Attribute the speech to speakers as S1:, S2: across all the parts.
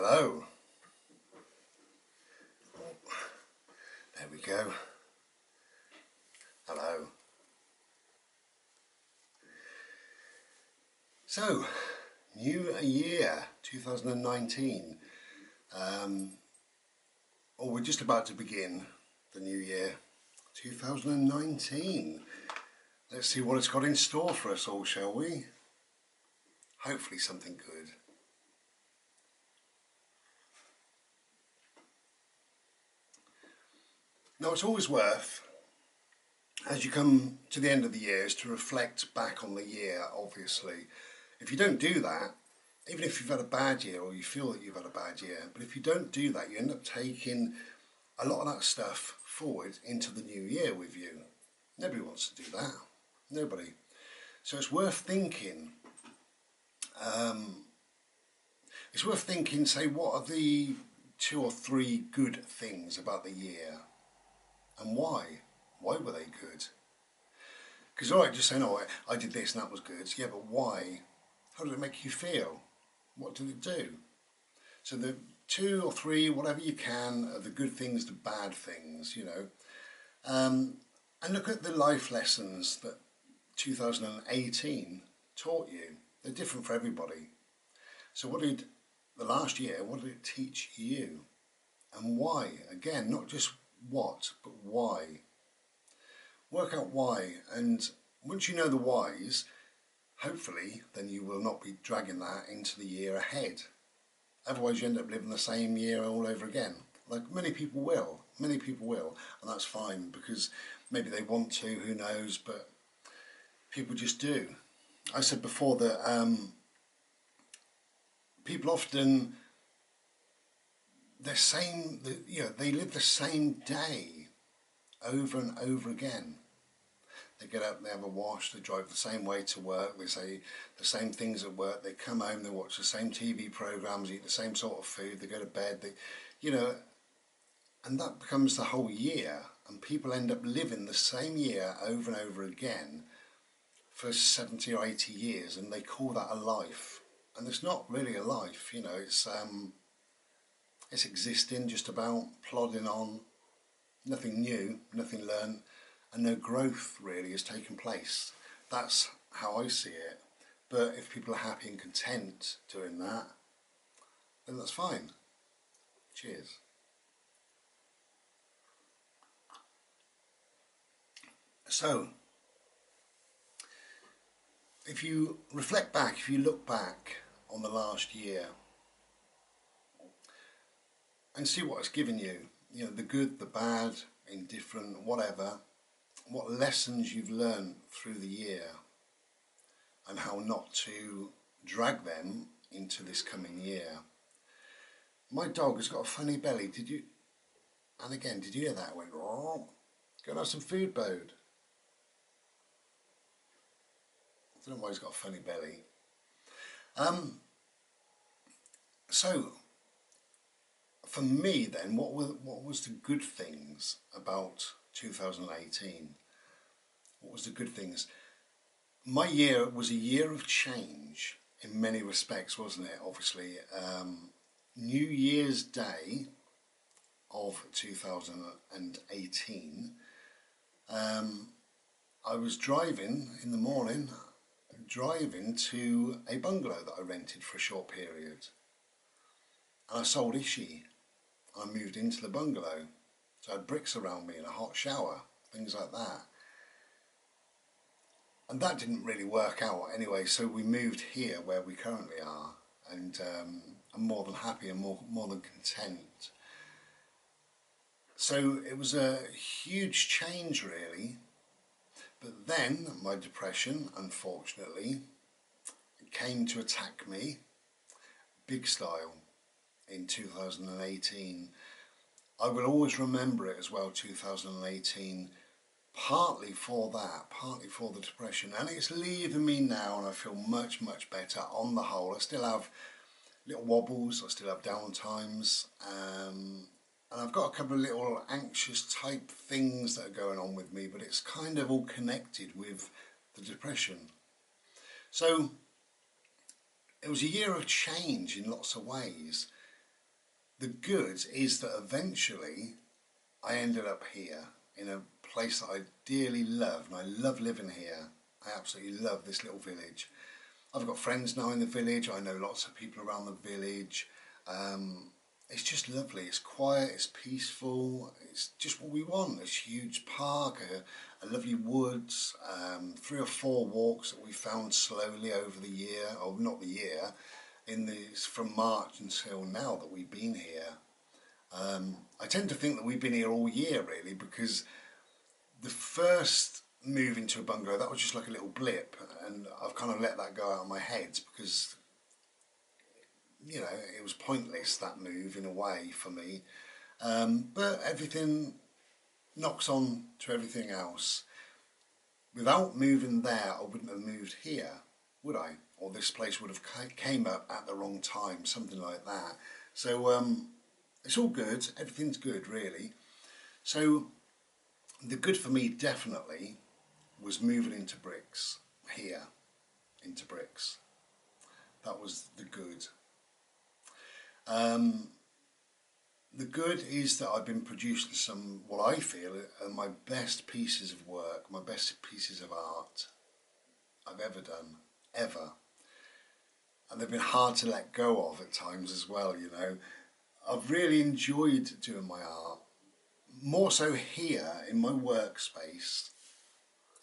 S1: Hello. There we go. Hello. So, new year 2019. We're just about to begin the new year 2019. Let's see what it's got in store for us all, shall we? Hopefully something good. Now, it's always worth, as you come to the end of the year, is to reflect back on the year, obviously. If you don't do that, even if you've had a bad year or you feel that you've had a bad year, but if you don't do that, you end up taking a lot of that stuff forward into the new year with you. Nobody wants to do that. Nobody. So it's worth thinking. Say, what are the 2 or 3 good things about the year? And why? Why were they good? Because alright, just saying, oh, I did this and that was good. Yeah, but why? How did it make you feel? What did it do? So the 2 or 3, whatever you can, of the good things, the bad things, you know. And look at the life lessons that 2018 taught you. They're different for everybody. So what did the last year, what did it teach you? And why? Again, not just what, but why. Work out why, and once you know the whys, hopefully then you will not be dragging that into the year ahead. Otherwise you end up living the same year all over again, like many people will, and that's fine, because maybe they want to, who knows, but people just do. I said before that people often, they live the same day over and over again. They get up, they have a wash, they drive the same way to work, they say the same things at work, they come home, they watch the same TV programmes, eat the same sort of food, they go to bed, and that becomes the whole year, and people end up living the same year over and over again for 70 or 80 years, and they call that a life. And it's not really a life, it's existing, just about plodding on, nothing new, nothing learned, and no growth really has taken place. That's how I see it. But if people are happy and content doing that, then that's fine. Cheers. So, if you reflect back, if you look back on the last year and see what it's given you, the good, the bad, indifferent, whatever, what lessons you've learned through the year and how not to drag them into this coming year. My dog has got a funny belly. Did you hear that? It went, oh, go and have some food, Bode. I don't know why he's got a funny belly. So, for me then, what was the good things about 2018? What was the good things? My year was a year of change in many respects, wasn't it? Obviously, New Year's Day of 2018, I was driving in the morning, driving to a bungalow that I rented for a short period. And I sold Ishi. I moved into the bungalow. So I had bricks around me and a hot shower, things like that. And that didn't really work out anyway, so we moved here where we currently are, and I'm more than happy and more than content. So it was a huge change really, but then my depression, unfortunately, came to attack me big style in 2018. I will always remember it as well, 2018, partly for that, partly for the depression, and it's leaving me now, and I feel much, much better on the whole. I still have little wobbles, I still have down times, and I've got a couple of little anxious type things that are going on with me, but it's kind of all connected with the depression. So it was a year of change in lots of ways. The good is that eventually I ended up here in a place that I dearly love, and I love living here. I absolutely love this little village. I've got friends now in the village. I know lots of people around the village. It's just lovely. It's quiet. It's peaceful. It's just what we want. It's a huge park, a lovely woods, 3 or 4 walks that we found slowly over the year, or not the year, from March until now that we've been here. I tend to think that we've been here all year really, because the first move into a bungalow, that was just like a little blip, and I've kind of let that go out of my head because, you know, it was pointless, that move in a way for me. But everything knocks on to everything else. Without moving there, I wouldn't have moved here, would I? Or this place would have came up at the wrong time, something like that. So it's all good. Everything's good, really. So the good for me definitely was moving into bricks here, into bricks. That was the good. The good is that I've been producing some, what I feel are my best pieces of work, my best pieces of art I've ever done, ever. And they've been hard to let go of at times as well, you know. I've really enjoyed doing my art, more so here in my workspace,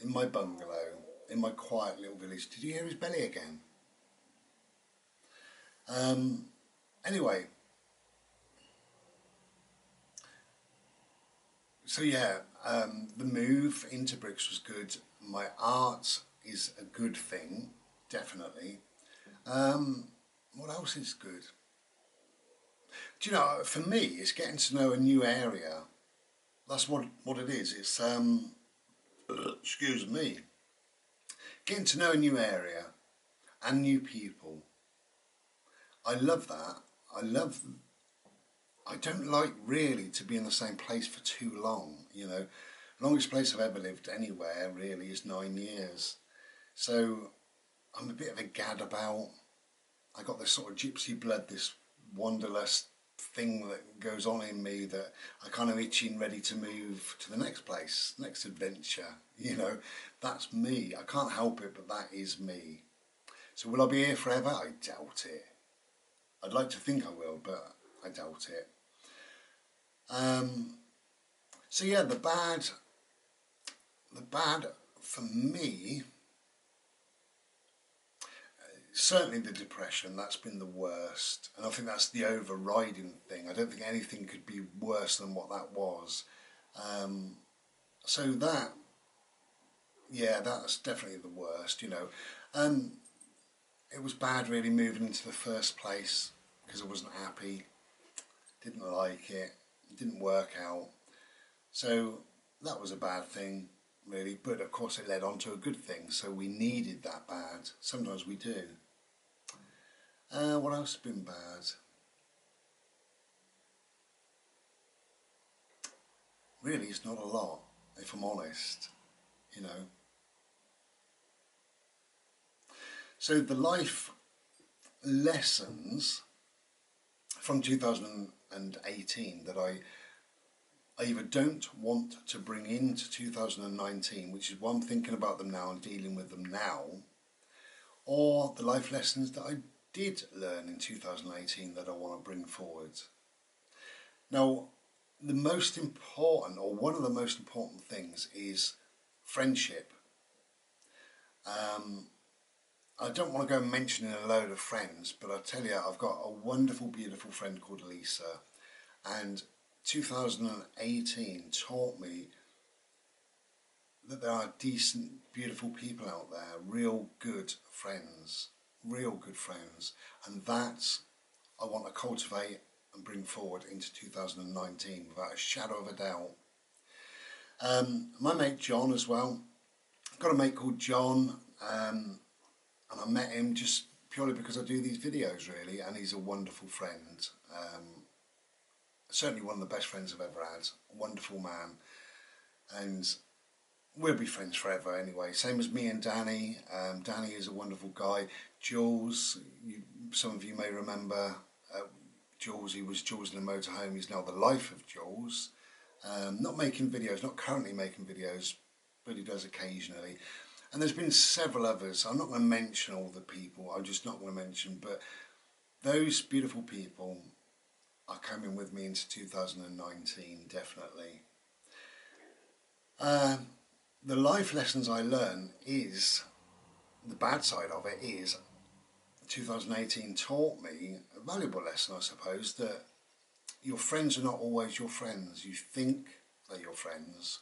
S1: in my bungalow, in my quiet little village. Did you hear his belly again? Anyway, so yeah, the move into bricks was good. My art is a good thing, definitely. What else is good? Do you know, for me, it's getting to know a new area. That's what it is. It's, excuse me, getting to know a new area and new people. I love that. I don't like really to be in the same place for too long, you know. Longest place I've ever lived anywhere really is 9 years. So I'm a bit of a gadabout. I got this sort of gypsy blood, this wanderlust thing that goes on in me, that I kind of itching ready to move to the next place, next adventure, you know. That's me. I can't help it, but that is me. So will I be here forever? I doubt it. I'd like to think I will, but I doubt it. So yeah, the bad for me, certainly the depression. That's been the worst, and I think that's the overriding thing. I don't think anything could be worse than what that was. So that, yeah, that's definitely the worst, you know. It was bad really moving into the first place because I wasn't happy, didn't like it, didn't work out. So that was a bad thing really, but of course it led on to a good thing, so we needed that bad. Sometimes we do. What else has been bad? Really, it's not a lot, if I'm honest, you know. So the life lessons from 2018 that I either don't want to bring into 2019, which is why I'm thinking about them now and dealing with them now, or the life lessons that I did learn in 2018 that I want to bring forward. Now, the most important, or one of the most important things, is friendship. I don't want to go mentioning a load of friends, but I tell you, I've got a wonderful, beautiful friend called Lisa, and 2018 taught me that there are decent, beautiful people out there, real good friends, and that I want to cultivate and bring forward into 2019 without a shadow of a doubt. My mate John as well. I've got a mate called John, and I met him just purely because I do these videos really, and he's a wonderful friend. Certainly one of the best friends I've ever had. A wonderful man, and we'll be friends forever anyway. Same as me and Danny. Danny is a wonderful guy. Jules, some of you may remember Jules, he was Jules in a motorhome, he's now the life of Jules. Not making videos, not currently making videos, but he does occasionally. And there's been several others. I'm not going to mention all the people, I'm just not going to mention, but those beautiful people are coming with me into 2019, definitely. The life lessons I learn is, the bad side of it is, 2018 taught me a valuable lesson, I suppose, that your friends are not always your friends. You think they're your friends.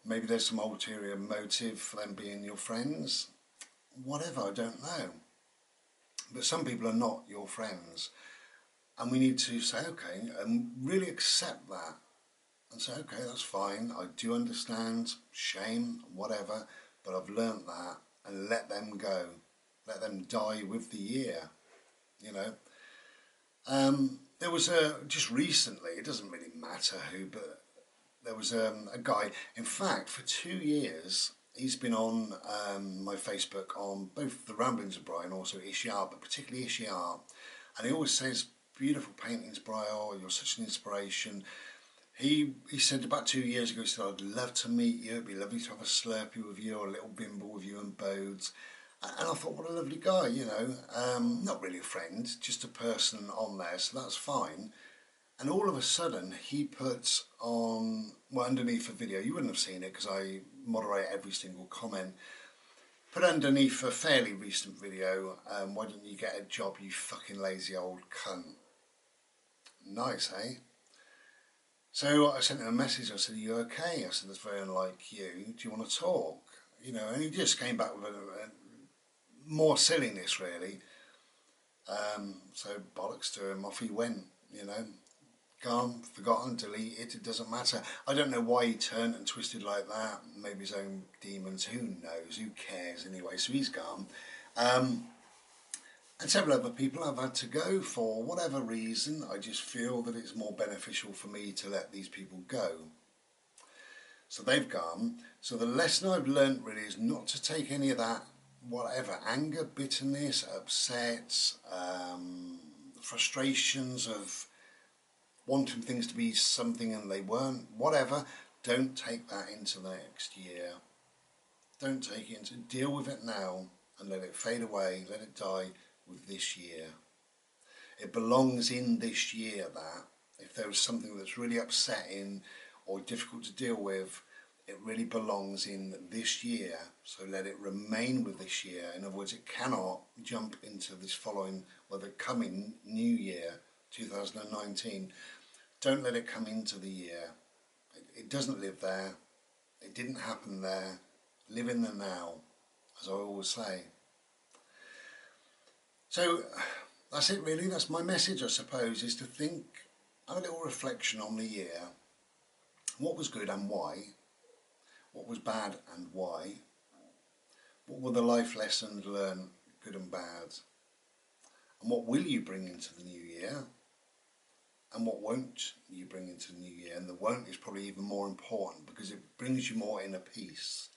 S1: Maybe there's some ulterior motive for them being your friends. Whatever, I don't know. But some people are not your friends. And we need to say, okay, and really accept that. And say, okay, that's fine. I do understand, shame, whatever. But I've learnt that, and let them go. Let them die with the year, you know. There was just recently, it doesn't really matter who, but there was a guy, in fact, for 2 years, he's been on my Facebook on both the Ramblings of Brian, also Ishi Art, but particularly Ishi Art. And he always says, beautiful paintings, Brian, oh, you're such an inspiration. He said about 2 years ago, he said, I'd love to meet you, it'd be lovely to have a Slurpee with you or a little bimble with you and Bodes. And I thought, what a lovely guy, you know, not really a friend, just a person on there, so that's fine. And all of a sudden, he puts on, well, underneath a video, you wouldn't have seen it because I moderate every single comment, put underneath a fairly recent video, why don't you get a job, you fucking lazy old cunt. Nice, eh? So I sent him a message, I said, are you okay? I said, that's very unlike you, do you want to talk? You know, and he just came back with more silliness, really. So bollocks to him, off he went, you know. Gone, forgotten, deleted, it doesn't matter. I don't know why he turned and twisted like that. Maybe his own demons, who knows, who cares anyway, so he's gone. And several other people I've had to go for whatever reason. I just feel that it's more beneficial for me to let these people go. So they've gone. So the lesson I've learnt really is not to take any of that, whatever, anger, bitterness, upsets, frustrations of wanting things to be something and they weren't, whatever, don't take that into the next year. Don't take it into, deal with it now and let it fade away, let it die with this year. It belongs in this year, that. If there was something that's really upsetting or difficult to deal with, it really belongs in this year, so let it remain with this year. In other words, it cannot jump into this following, well, the coming new year, 2019. Don't let it come into the year. It doesn't live there. It didn't happen there. Live in the now, as I always say. So that's it really. That's my message, I suppose, is to think, have a little reflection on the year. What was good and why? What was bad and why? What were the life lessons learned, good and bad? And what will you bring into the new year? And what won't you bring into the new year? And the won't is probably even more important because it brings you more inner peace.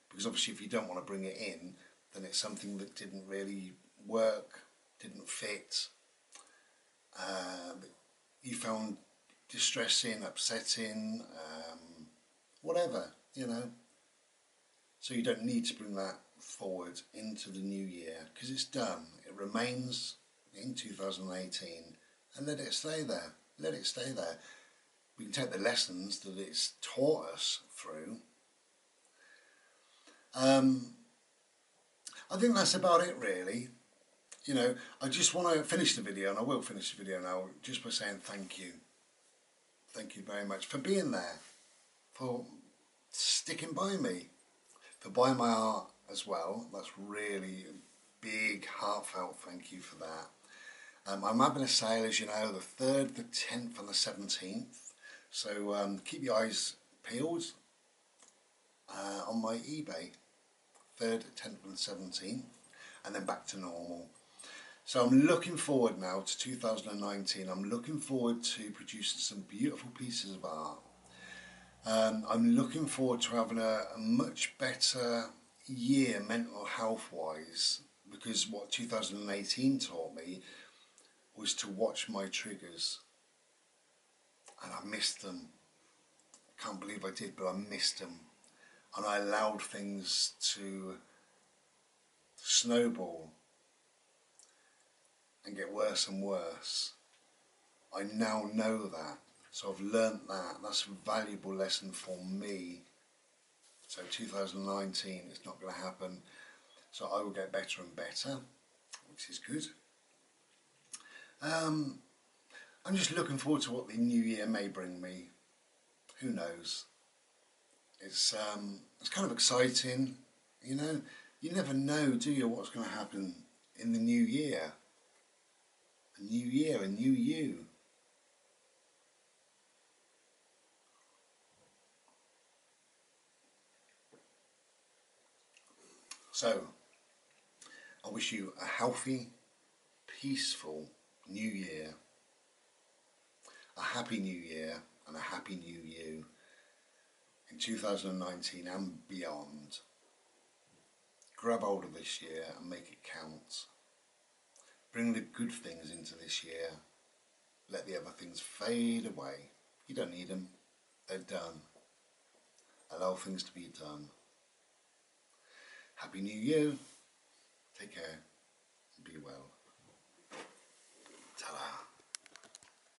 S1: Because obviously if you don't want to bring it in, then it's something that didn't really work, didn't fit, you found distressing, upsetting, whatever, you know. So you don't need to bring that forward into the new year because it's done. It remains in 2018 and let it stay there. Let it stay there. We can take the lessons that it's taught us through. I think that's about it really. You know, I just want to finish the video, and I will finish the video now, just by saying thank you. Thank you very much for being there, for sticking by me, for buying my art as well. That's really a big, heartfelt thank you for that. I'm having a sale, as you know, the 3rd, the 10th and the 17th. So keep your eyes peeled on my eBay. 3rd, 10th and 17th, and then back to normal. So I'm looking forward now to 2019. I'm looking forward to producing some beautiful pieces of art. I'm looking forward to having a much better year mental health wise, because what 2018 taught me was to watch my triggers, and I missed them. Can't believe I did, but I missed them, and I allowed things to snowball and get worse and worse. I now know that, so I've learnt that. That's a valuable lesson for me. So 2019, it's not going to happen. So I will get better and better, which is good. I'm just looking forward to what the new year may bring me. Who knows? It's kind of exciting, you know. You never know, do you, what's going to happen in the new year? A new year, a new you. So, I wish you a healthy, peaceful new year, a happy new year and a happy new you in 2019 and beyond. Grab hold of this year and make it count. Bring the good things into this year. Let the other things fade away. You don't need them. They're done. Allow things to be done. Happy New Year. Take care. Be well. Ta-da.